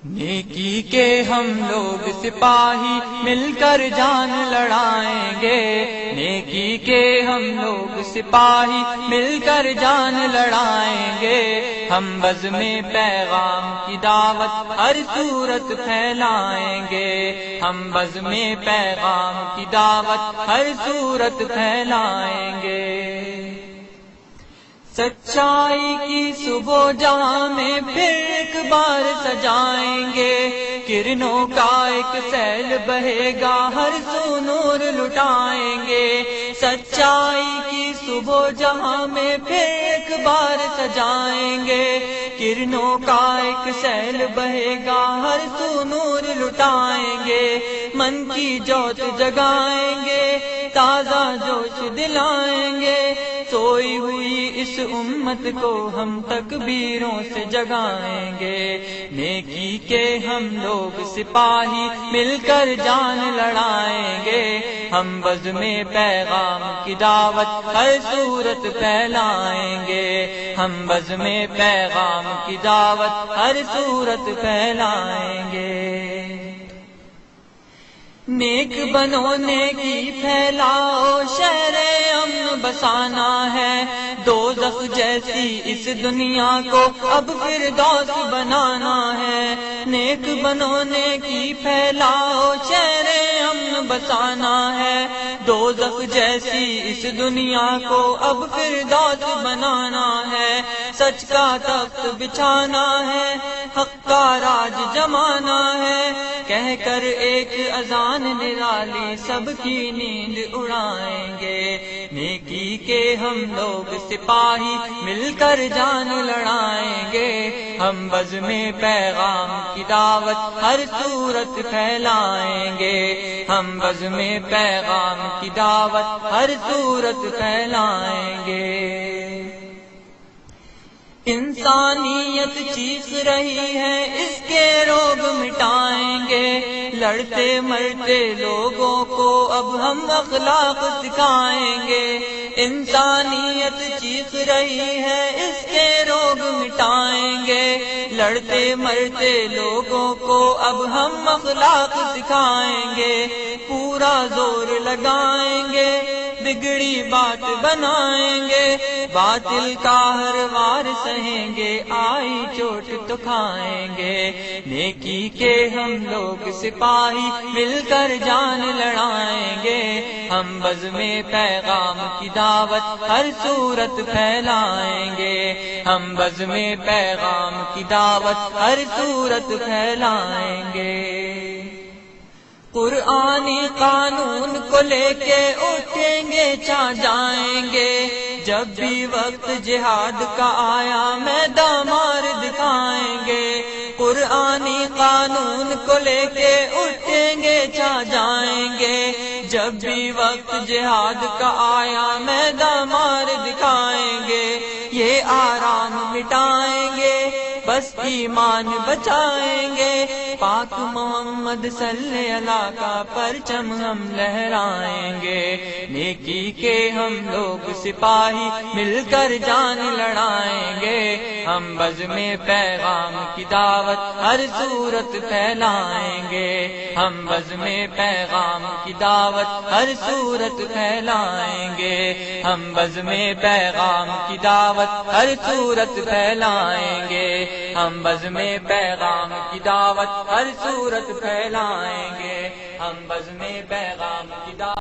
نیکی کے ہم لوگ سپاہی مل کر جان لڑائیں گے، نیکی کے ہم لوگ سپاہی مل کر جان لڑائیں گے، ہم بزم پیغام کی دعوت ہر صورت پھیلائیں گے، ہم بزم پیغام کی دعوت ہر صورت پھیلائیں گے۔ سچائی کی صبح جہاں میں پھر ایک بار سجائیں گے، کرنوں کا ایک سیل بہے گا ہر سو نور لٹائیں گے، سچائی کی صبح جہاں میں پھر ایک بار سجائیں گے، کرنوں کا ایک سیل بہے گا ہر سو نور لٹائیں گے، من کی جوت جگائیں گے، تازہ جوش دلائیں گے، سوئی ہوئی اس امت کو ہم تکبیروں سے جگائیں گے، نیکی کے ہم لوگ سپاہی مل کر جان لڑائیں گے، ہم بزم پیغام کی دعوت ہر صورت پھیلائیں گے، ہم بزم پیغام کی دعوت ہر صورت پھیلائیں گے۔ نیک بنو نیکی پھیلاؤ، شہر امن بسانا ہے، دوزخ جیسی اس دنیا کو اب فردوس بنانا ہے، نیک بنو نیکی پھیلاؤ، شہر امن بسانا ہے، دوزخ جیسی اس دنیا کو اب فردوس بنانا ہے، سچ کا تخت بچھانا ہے، حق کا راج جمانا ہے، کہہ کر ایک اذان نرالی سب کی نیند اڑائیں گے، نیکی کے ہم لوگ سپاہی مل کر جان لڑائیں گے، ہم بزم پیغام کی دعوت ہر صورت پھیلائیں گے، ہم بزم پیغام کی دعوت ہر صورت پھیلائیں گے۔ انسانیت چیخ رہی ہے، اس کے روگ مٹائیں گے، لڑتے مرتے لوگوں کو اب ہم اخلاق سکھائیں گے، انسانیت چیخ رہی ہے، اس کے روگ مٹائیں گے، لڑتے مرتے لوگوں کو اب ہم اخلاق سکھائیں گے، پورا زور لگائیں گے، بگڑی بات بنائیں گے، باطل کا ہر وار سہیں گے، آئی چوٹ تو کھائیں گے، نیکی کے ہم لوگ سپاہی مل کر جان لڑائیں گے، ہم بزم پیغام کی دعوت ہر صورت پھیلائیں گے، ہم بزم پیغام کی دعوت ہر صورت پھیلائیں گے۔ قرآنی قانون کو لے کے اٹھیں گے، چھا جائیں گے، جب بھی وقت جہاد کا آیا میدان مار دکھائیں گے، قرآنی قانون کو لے کے اٹھیں گے، چھا جائیں گے، جب بھی وقت جہاد کا آیا میدان مار دکھائیں گے، یہ آرام مٹائیں گے، بس ایمان بچائیں گے، پاک محمد صلی اللہ کا پرچم ہم لہرائیں گے، نیکی کے ہم لوگ سپاہی مل کر جان لڑائیں گے، ہم بزم پیغام کی دعوت ہر صورت پھیلائیں گے، ہم بزم پیغام کی دعوت ہر صورت پھیلائیں گے، ہم بزم پیغام کی دعوت ہر صورت پھیلائیں گے، ہم بزم پیغام کی دعوت ہر صورت پھیلائیں گے، ہم بزم پیغام کی دعوت